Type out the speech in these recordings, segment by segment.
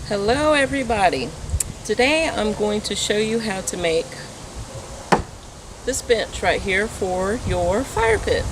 Hello everybody. Today I'm going to show you how to make this bench right here for your fire pit.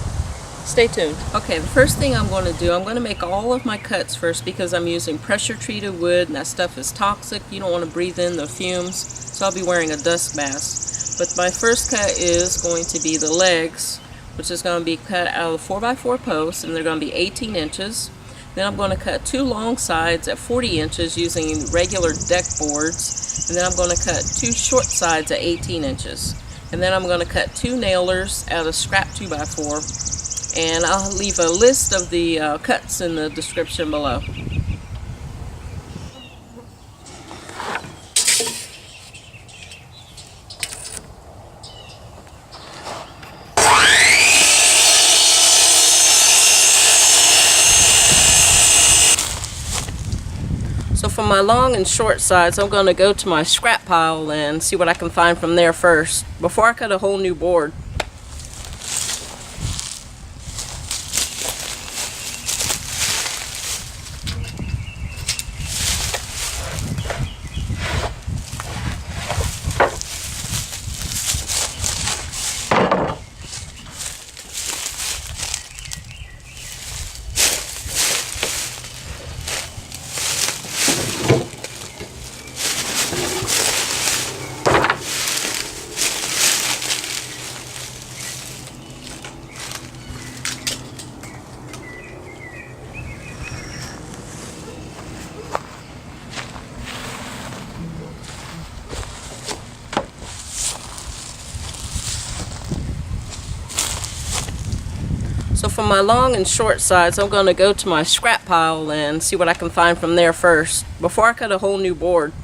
Stay tuned. Okay, the first thing I'm going to do, I'm going to make all of my cuts first because I'm using pressure treated wood and that stuff is toxic. You don't want to breathe in the fumes, so I'll be wearing a dust mask. But my first cut is going to be the legs, which is going to be cut out of 4x4 posts, and they're going to be 18 inches. Then I'm going to cut two long sides at 40 inches using regular deck boards. And then I'm going to cut two short sides at 18 inches. And then I'm going to cut two nailers out of scrap 2x4. And I'll leave a list of the cuts in the description below. So for my long and short sides, I'm going to go to my scrap pile and see what I can find from there first, before I cut a whole new board. So for my long and short sides, I'm going to go to my scrap pile and see what I can find from there first, before I cut a whole new board.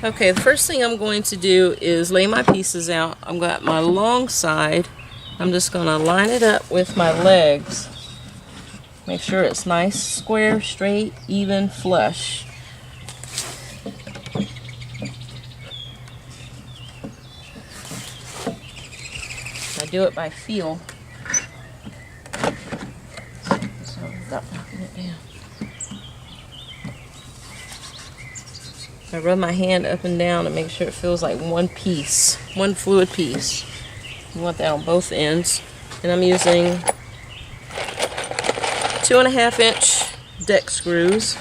Okay, the first thing I'm going to do is lay my pieces out. I've got my long side. I'm just going to line it up with my legs. Make sure it's nice, square, straight, even, flush. I do it by feel. So without knocking it down. I rub my hand up and down to make sure it feels like one piece, one fluid piece. You want that on both ends. And I'm using 2.5-inch deck screws.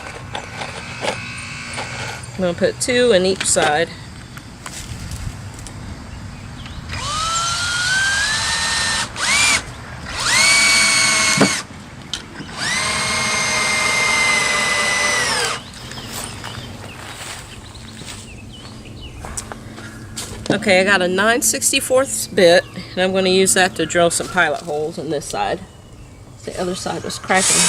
I'm going to put 2 in each side. Okay, I got a 9/64 bit, and I'm going to use that to drill some pilot holes in this side. The other side was cracking.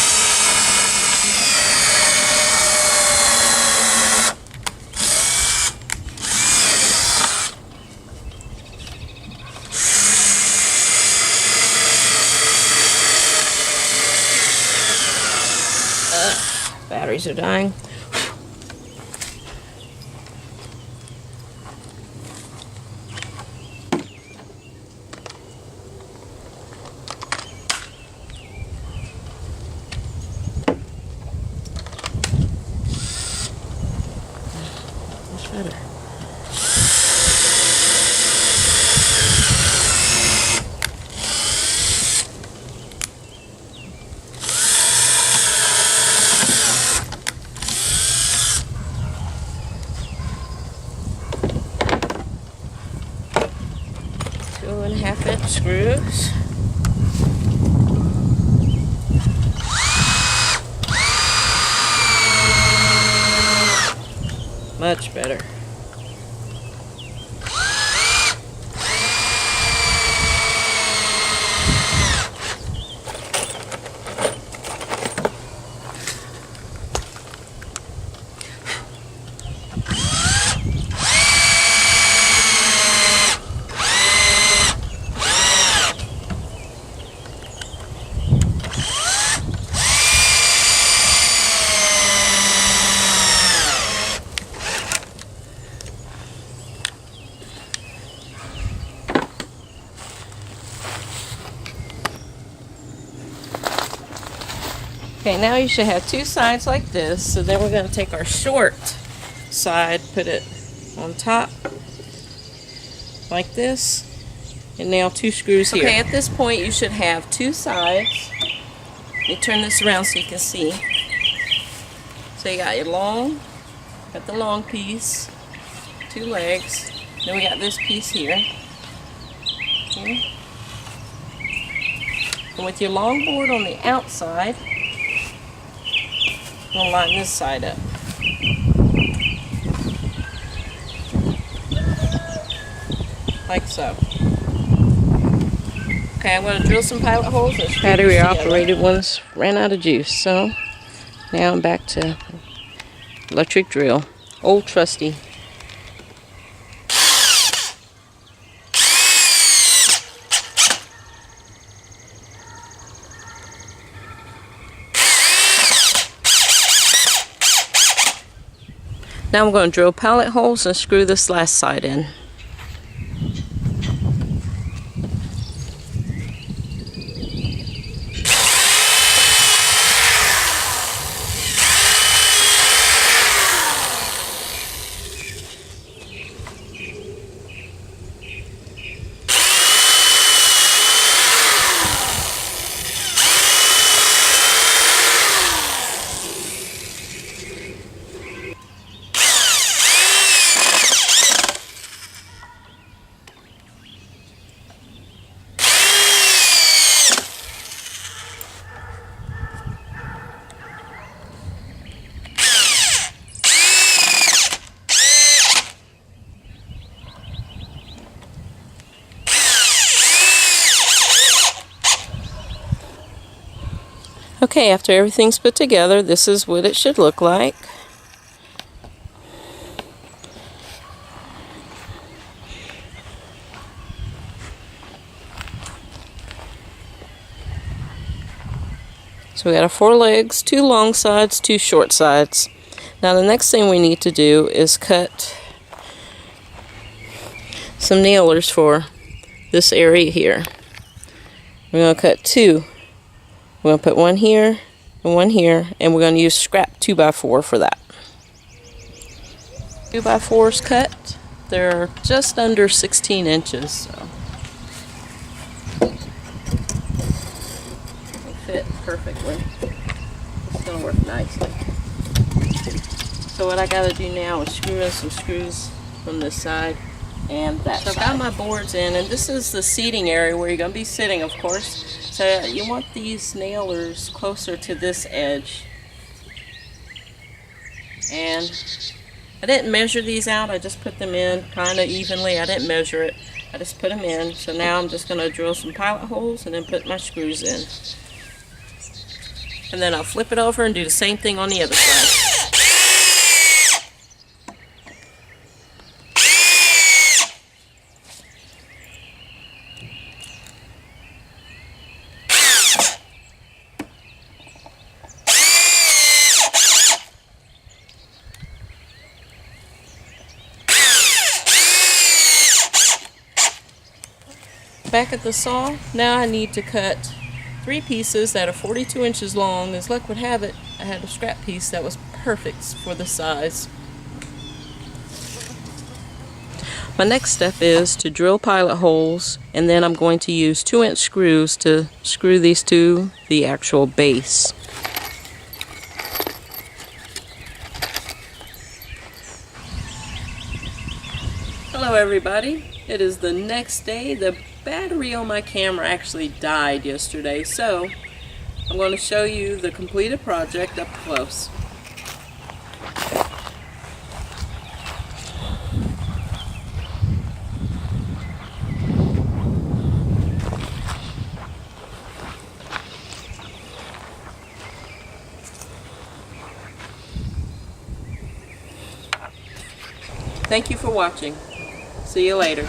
Batteries are dying. Better. Two 2.5-inch screws. Much better. Okay, now you should have 2 sides like this. So then we're going to take our short side, put it on top like this, and nail 2 screws here. Okay, at this point you should have 2 sides. Let me turn this around so you can see. So you got your got the long piece, 2 legs, then we got this piece here. Okay. And with your long board on the outside, I'm going to line this side up. Like so. Okay, I'm going to drill some pilot holes. Battery operated ones ran out of juice, so now I'm back to electric drill. Old trusty. Now I'm going to drill pilot holes and screw this last side in. Okay, after everything's put together, this is what it should look like. So we got our 4 legs, 2 long sides, 2 short sides. Now the next thing we need to do is cut some nailers for this area here. We're going to cut 2. We're going to put one here and one here, and we're going to use scrap 2x4 for that. 2x4s cut. They're just under 16 inches. So they fit perfectly. It's going to work nicely. So what I got to do now is screw in some screws from this side and that side. So I've got my boards in, and this is the seating area where you're going to be sitting, of course. So you want these nailers closer to this edge. And I didn't measure these out, I just put them in kind of evenly. I didn't measure it, I just put them in. So now I'm just going to drill some pilot holes and then put my screws in. And then I'll flip it over and do the same thing on the other side. Back at the saw, now I need to cut 3 pieces that are 42 inches long. As luck would have it, I had a scrap piece that was perfect for the size. My next step is to drill pilot holes, and then I'm going to use 2-inch screws to screw these to the actual base. Hello everybody, it is the next day. The battery on my camera actually died yesterday, so I'm going to show you the completed project up close. Thank you for watching. See you later.